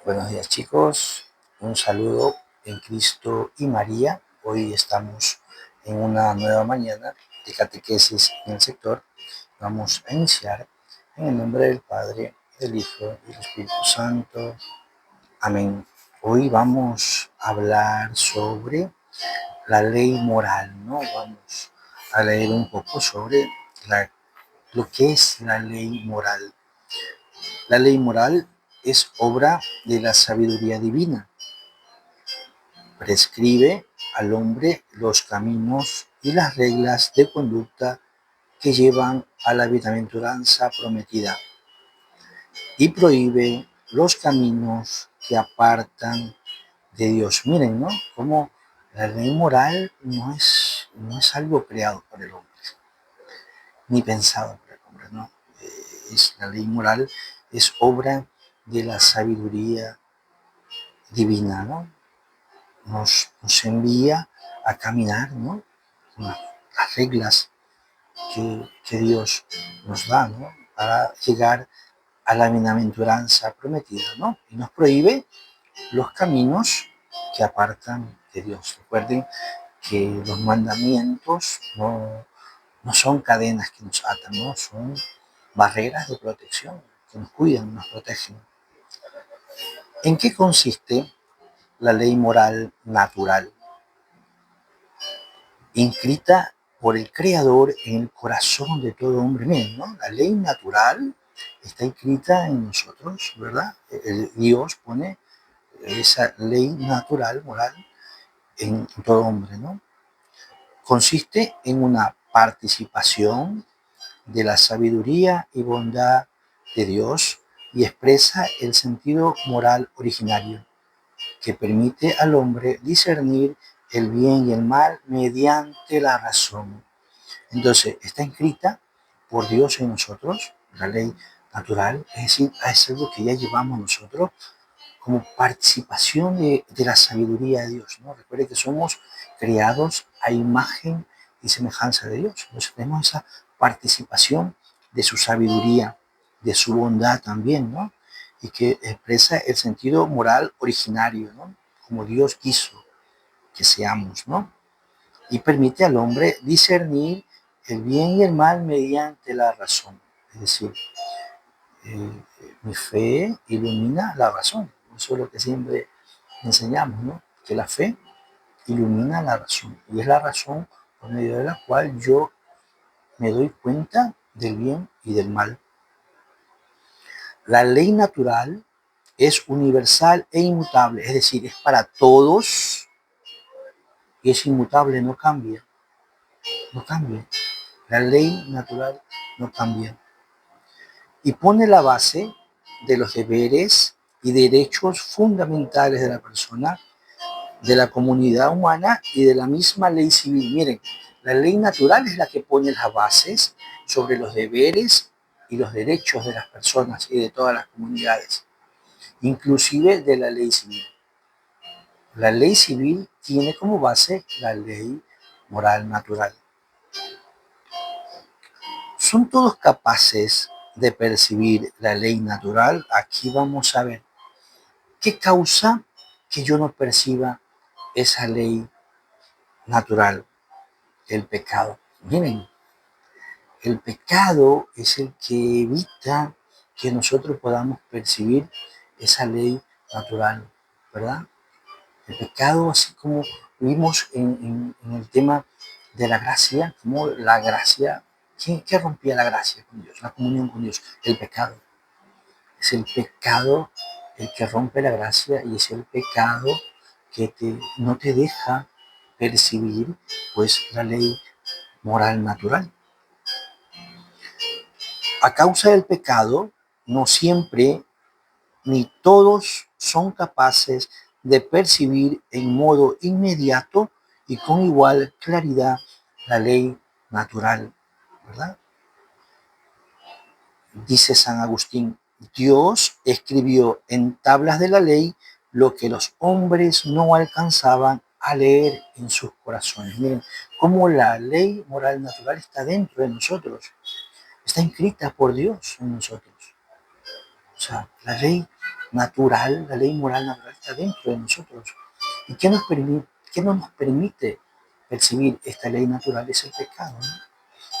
Buenos días chicos, un saludo en Cristo y María. Hoy estamos en una nueva mañana de catequesis en el sector. Vamos a iniciar en el nombre del Padre, del Hijo y del Espíritu Santo. Amén. Hoy vamos a hablar sobre la ley moral, ¿no? Vamos a leer un poco sobre lo que es la ley moral. La ley moral es obra de la sabiduría divina. Prescribe al hombre los caminos y las reglas de conducta que llevan a la bienaventuranza prometida y prohíbe los caminos que apartan de Dios. Miren, ¿no? Como la ley moral no es algo creado por el hombre, ni pensado por el hombre, ¿no? La ley moral es obra de la sabiduría divina, ¿no? Nos envía a caminar, ¿no? Las reglas que Dios nos da, ¿no? Para llegar a la bienaventuranza prometida, ¿no? Y nos prohíbe los caminos que apartan de Dios. Recuerden que los mandamientos no son cadenas que nos atan, ¿no? Son barreras de protección que nos cuidan, nos protegen. ¿En qué consiste la ley moral natural? Inscrita por el Creador en el corazón de todo hombre. Miren, ¿no? La ley natural está inscrita en nosotros, ¿verdad? Dios pone esa ley natural, moral, en todo hombre, ¿no? Consiste en una participación de la sabiduría y bondad de Dios y expresa el sentido moral originario que permite al hombre discernir el bien y el mal mediante la razón. Entonces, está escrita por Dios en nosotros, la ley natural, es decir, es algo que ya llevamos nosotros como participación de la sabiduría de Dios, ¿no? Recuerde que somos creados a imagen y semejanza de Dios. Entonces, tenemos esa participación de su sabiduría, de su bondad también, ¿no? Y que expresa el sentido moral originario, ¿no? Como Dios quiso que seamos, ¿no? Y permite al hombre discernir el bien y el mal mediante la razón. Es decir, mi fe ilumina la razón. Eso es lo que siempre enseñamos, ¿no? Que la fe ilumina la razón. Y es la razón por medio de la cual yo me doy cuenta del bien y del mal. La ley natural es universal e inmutable, es decir, es para todos y es inmutable, no cambia, no cambia. La ley natural no cambia. Y pone la base de los deberes y derechos fundamentales de la persona, de la comunidad humana y de la misma ley civil. Miren, la ley natural es la que pone las bases sobre los deberes y los derechos de las personas y de todas las comunidades, inclusive de la ley civil. La ley civil tiene como base la ley moral natural. ¿Son todos capaces de percibir la ley natural? Aquí vamos a ver qué causa que yo no perciba esa ley natural, el pecado. Miren, el pecado es el que evita que nosotros podamos percibir esa ley natural, ¿verdad? El pecado, así como vimos en el tema de la gracia, como la gracia, ¿qué rompía la gracia con Dios? La comunión con Dios, el pecado. Es el pecado el que rompe la gracia y es el pecado que no te deja percibir pues la ley moral natural. A causa del pecado, no siempre ni todos son capaces de percibir en modo inmediato y con igual claridad la ley natural, ¿verdad? Dice San Agustín, Dios escribió en tablas de la ley lo que los hombres no alcanzaban a leer en sus corazones. Miren, cómo la ley moral natural está dentro de nosotros, está inscrita por Dios en nosotros. O sea, la ley natural, la ley moral natural está dentro de nosotros. ¿Y qué no nos permite percibir esta ley natural? Es el pecado, ¿no?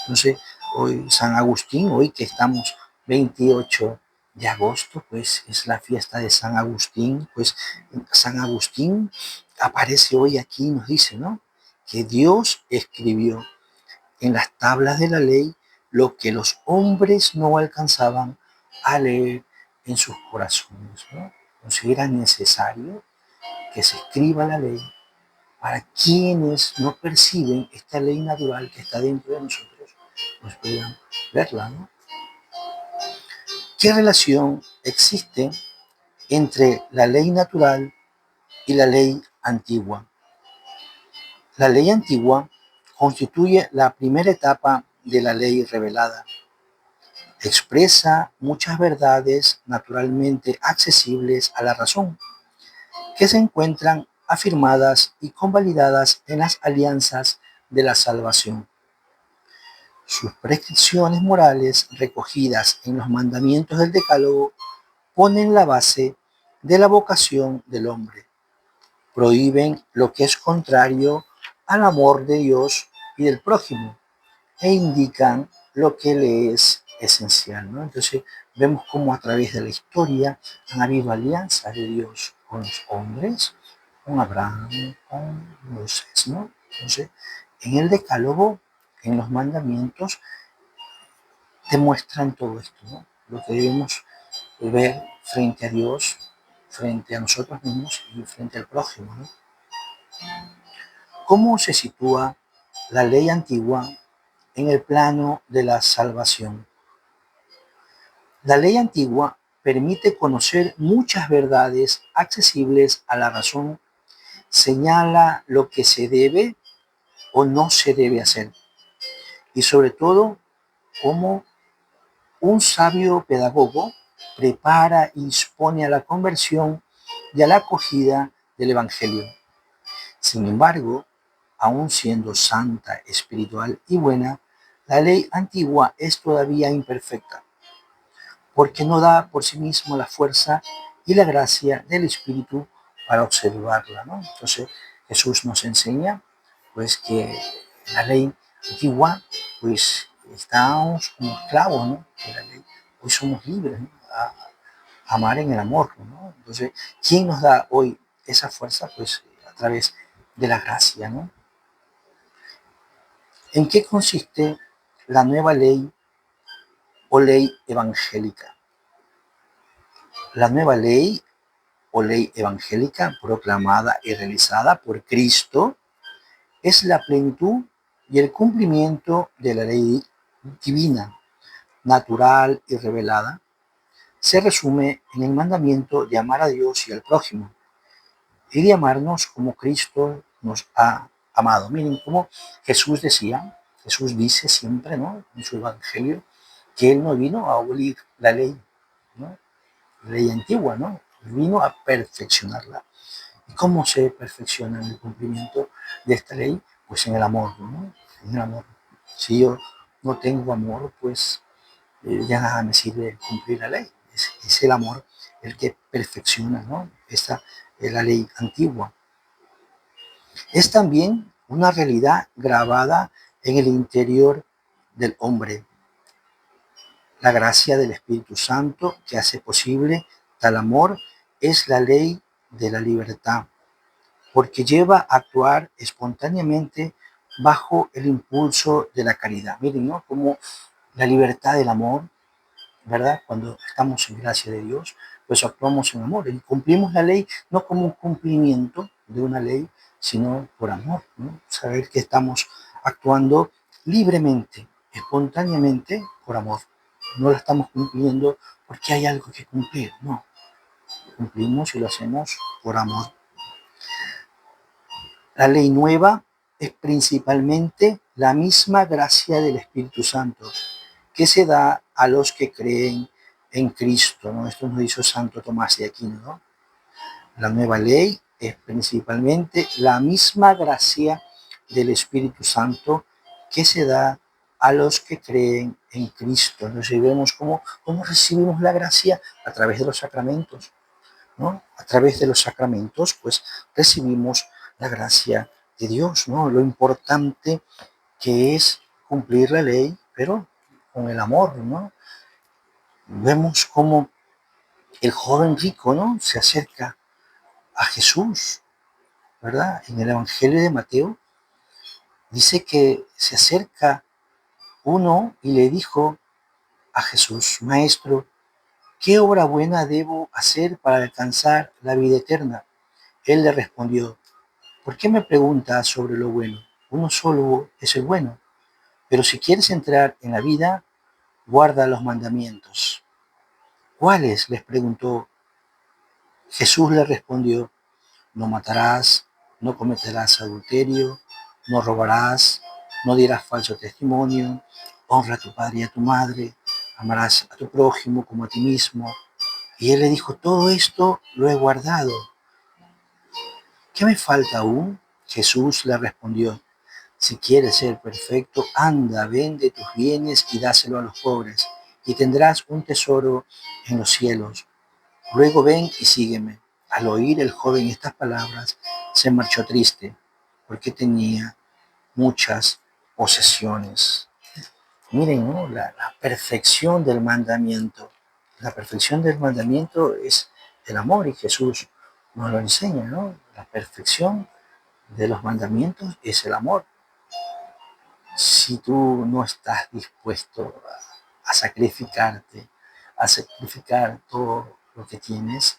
Entonces, hoy San Agustín, hoy que estamos 28 de agosto, pues es la fiesta de San Agustín, pues San Agustín aparece hoy aquí y nos dice, ¿no? Que Dios escribió en las tablas de la ley lo que los hombres no alcanzaban a leer en sus corazones, ¿no? Entonces era necesario que se escriba la ley para quienes no perciben esta ley natural que está dentro de nosotros, pues puedan verla, ¿no? ¿Qué relación existe entre la ley natural y la ley antigua? La ley antigua constituye la primera etapa de la ley revelada. Expresa muchas verdades naturalmente accesibles a la razón, que se encuentran afirmadas y convalidadas en las alianzas de la salvación. Sus prescripciones morales recogidas en los mandamientos del Decálogo ponen la base de la vocación del hombre. Prohíben lo que es contrario al amor de Dios y del prójimo e indican lo que le es esencial, ¿no? Entonces vemos cómo a través de la historia han habido alianzas de Dios con los hombres, con Abraham, con Moisés, ¿no? Entonces, en el Decálogo, en los mandamientos, demuestran todo esto, ¿no? Lo que debemos ver frente a Dios, frente a nosotros mismos y frente al prójimo, ¿no? ¿Cómo se sitúa la ley antigua en el plano de la salvación? La ley antigua permite conocer muchas verdades accesibles a la razón, señala lo que se debe o no se debe hacer y sobre todo cómo un sabio pedagogo prepara y dispone a la conversión y a la acogida del Evangelio. Sin embargo, aun siendo santa, espiritual y buena, la ley antigua es todavía imperfecta, porque no da por sí mismo la fuerza y la gracia del Espíritu para observarla, ¿no? Entonces, Jesús nos enseña, pues, que la ley antigua, pues, estábamos como esclavos, ¿no? De la ley. Hoy somos libres, ¿no? A amar en el amor, ¿no? Entonces, ¿quién nos da hoy esa fuerza? Pues, a través de la gracia, ¿no? ¿En qué consiste la nueva ley o ley evangélica? La nueva ley o ley evangélica proclamada y realizada por Cristo es la plenitud y el cumplimiento de la ley divina, natural y revelada. Se resume en el mandamiento de amar a Dios y al prójimo y de amarnos como Cristo nos ha amado. Miren cómo Jesús decía, Jesús dice siempre, ¿no?, en su evangelio, que Él no vino a abolir la ley, ¿no?, la ley antigua, ¿no? Vino a perfeccionarla. ¿Y cómo se perfecciona el cumplimiento de esta ley? Pues en el amor, ¿no? En el amor. Si yo no tengo amor, pues ya nada me sirve cumplir la ley. Es el amor el que perfecciona, ¿no? Esta es la ley antigua. Es también una realidad grabada en el interior del hombre. La gracia del Espíritu Santo que hace posible tal amor es la ley de la libertad, porque lleva a actuar espontáneamente bajo el impulso de la caridad. Miren, ¿no?, como la libertad del amor, ¿verdad? Cuando estamos en gracia de Dios, pues actuamos en amor y cumplimos la ley no como un cumplimiento de una ley, sino por amor, ¿no? Saber que estamos actuando libremente, espontáneamente, por amor. No la estamos cumpliendo porque hay algo que cumplir, no. Cumplimos y lo hacemos por amor. La ley nueva es principalmente la misma gracia del Espíritu Santo que se da a los que creen en Cristo, ¿no? Esto nos dice Santo Tomás de Aquino, ¿no? La nueva ley es principalmente la misma gracia del Espíritu Santo que se da a los que creen en Cristo. Entonces vemos cómo recibimos la gracia a través de los sacramentos. ¿no? A través de los sacramentos, pues recibimos la gracia de Dios, ¿no? Lo importante que es cumplir la ley, pero con el amor, ¿no? Vemos cómo el joven rico, ¿no? Se acerca a Jesús, ¿verdad? En el Evangelio de Mateo dice que se acerca uno y le dijo a Jesús, Maestro, ¿qué obra buena debo hacer para alcanzar la vida eterna? Él le respondió, ¿por qué me preguntas sobre lo bueno? Uno solo es el bueno, pero si quieres entrar en la vida, guarda los mandamientos. ¿Cuáles? Les preguntó. Jesús le respondió, no matarás, no cometerás adulterio, no robarás, no dirás falso testimonio, honra a tu padre y a tu madre, amarás a tu prójimo como a ti mismo. Y él le dijo, todo esto lo he guardado. ¿Qué me falta aún? Jesús le respondió, si quieres ser perfecto, anda, vende tus bienes y dáselo a los pobres, y tendrás un tesoro en los cielos. Luego ven y sígueme. Al oír el joven estas palabras, se marchó triste, porque tenía muchas posesiones. Miren, ¿no? La perfección del mandamiento. La perfección del mandamiento es el amor y Jesús nos lo enseña, ¿no? La perfección de los mandamientos es el amor. Si tú no estás dispuesto a sacrificarte, a sacrificar todo lo que tienes,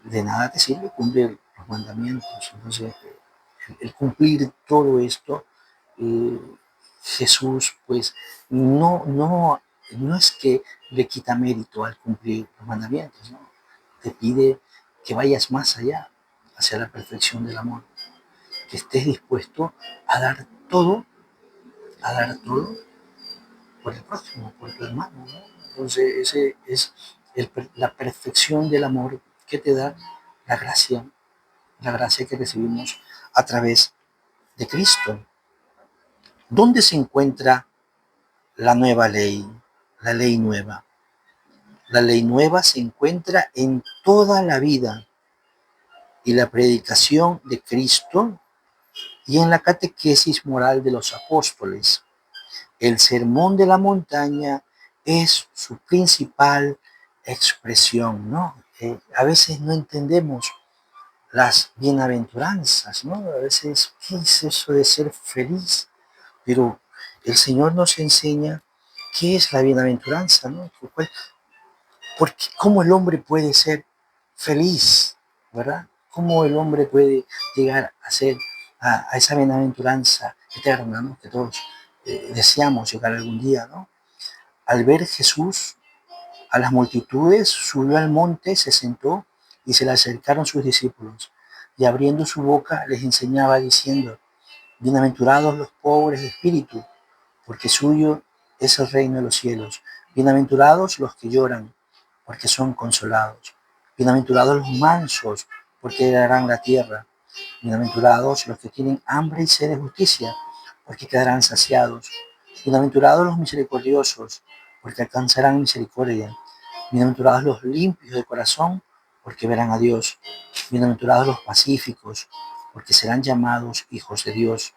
de nada te sirve cumplir los mandamientos. Entonces, el cumplir todo esto, eh, Jesús, pues, no es que le quita mérito al cumplir los mandamientos, ¿no? Te pide que vayas más allá, hacia la perfección del amor, que estés dispuesto a dar todo, a dar todo por el próximo, por tu hermano, ¿no? Entonces, ese es la perfección del amor que te da la gracia que recibimos a través de Cristo. ¿Dónde se encuentra la nueva ley? La ley nueva. La ley nueva se encuentra en toda la vida y la predicación de Cristo y en la catequesis moral de los apóstoles. El sermón de la montaña es su principal expresión, ¿no? A veces no entendemos las bienaventuranzas, ¿no? A veces, ¿qué es eso de ser feliz? Pero el Señor nos enseña qué es la bienaventuranza, ¿no? Porque cómo el hombre puede ser feliz, ¿verdad? Cómo el hombre puede llegar a ser a esa bienaventuranza eterna, ¿no? Que todos deseamos llegar algún día, ¿no? Al ver Jesús a las multitudes, subió al monte, se sentó y se le acercaron sus discípulos. Y abriendo su boca les enseñaba diciendo, bienaventurados los pobres de espíritu, porque suyo es el reino de los cielos. Bienaventurados los que lloran, porque son consolados. Bienaventurados los mansos, porque heredarán la tierra. Bienaventurados los que tienen hambre y sed de justicia, porque quedarán saciados. Bienaventurados los misericordiosos, porque alcanzarán misericordia. Bienaventurados los limpios de corazón, porque verán a Dios. Bienaventurados los pacíficos, porque serán llamados hijos de Dios.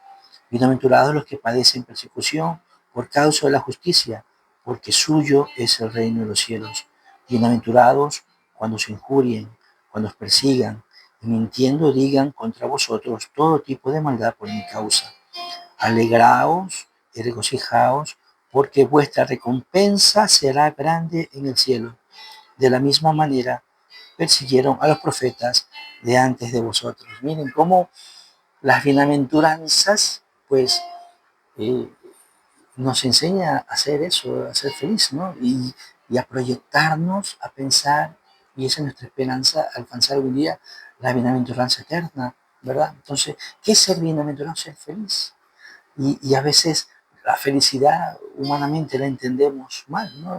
Bienaventurados los que padecen persecución por causa de la justicia, porque suyo es el reino de los cielos. Bienaventurados cuando os injurien, cuando os persigan, y mintiendo digan contra vosotros todo tipo de maldad por mi causa. Alegraos y regocijaos, porque vuestra recompensa será grande en el cielo. De la misma manera persiguieron a los profetas de antes de vosotros. Miren cómo las bienaventuranzas, pues, eh, nos enseña a hacer eso, a ser feliz, ¿no? Y a proyectarnos, a pensar, y esa es nuestra esperanza, alcanzar algún día la bienaventuranza eterna, ¿verdad? Entonces, ¿qué es ser bienaventurado? Ser feliz. Y a veces la felicidad humanamente la entendemos mal, ¿no?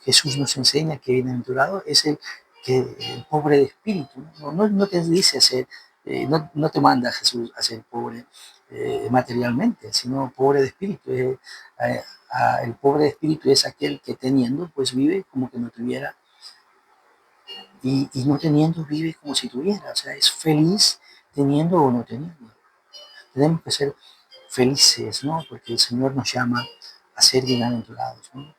Jesús nos enseña que bienaventurado es el pobre de espíritu, no te dice ser, no te manda Jesús a ser pobre materialmente, sino pobre de espíritu. El pobre de espíritu es aquel que teniendo, pues vive como que no tuviera y no teniendo vive como si tuviera, o sea, es feliz teniendo o no teniendo. Tenemos que ser felices, ¿no? Porque el Señor nos llama a ser bienaventurados, ¿no?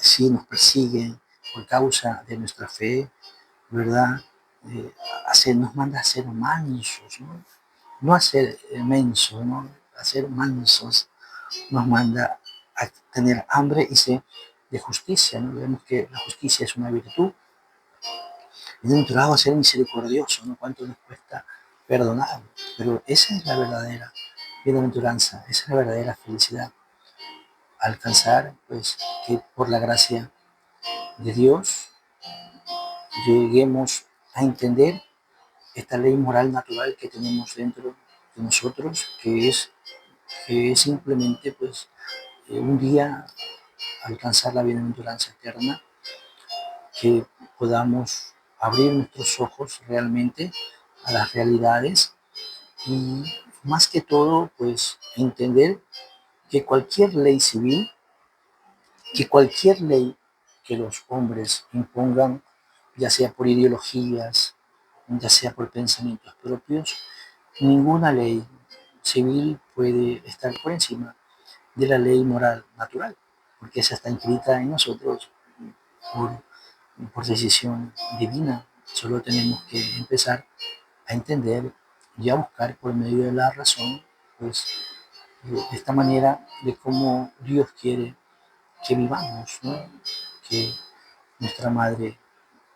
Si nos persiguen por causa de nuestra fe, ¿verdad? Nos manda a ser mansos, ¿no? No a ser mensos, ¿no? A ser mansos nos manda a tener hambre y sed de justicia, ¿no? Vemos que la justicia es una virtud. Bienaventurado a ser misericordioso, ¿no? Cuánto nos cuesta perdonar, pero esa es la verdadera bienaventuranza, esa es la verdadera felicidad. Alcanzar, pues, que por la gracia de Dios lleguemos a entender esta ley moral natural que tenemos dentro de nosotros, que es simplemente, pues, un día alcanzar la bienaventuranza eterna, que podamos abrir nuestros ojos realmente a las realidades y más que todo, pues entender que cualquier ley civil, que cualquier ley que los hombres impongan, ya sea por ideologías, ya sea por pensamientos propios, ninguna ley civil puede estar por encima de la ley moral natural, porque esa está inscrita en nosotros por, por decisión divina. Solo tenemos que empezar a entender y a buscar por medio de la razón, pues, esta manera de cómo Dios quiere que vivamos, ¿no? Que nuestra Madre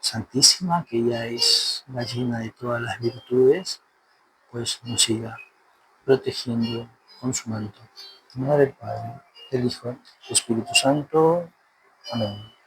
Santísima, que ella es la llena de todas las virtudes, pues nos siga protegiendo con su manto. En nombre del Padre, del Hijo, del Espíritu Santo. Amén.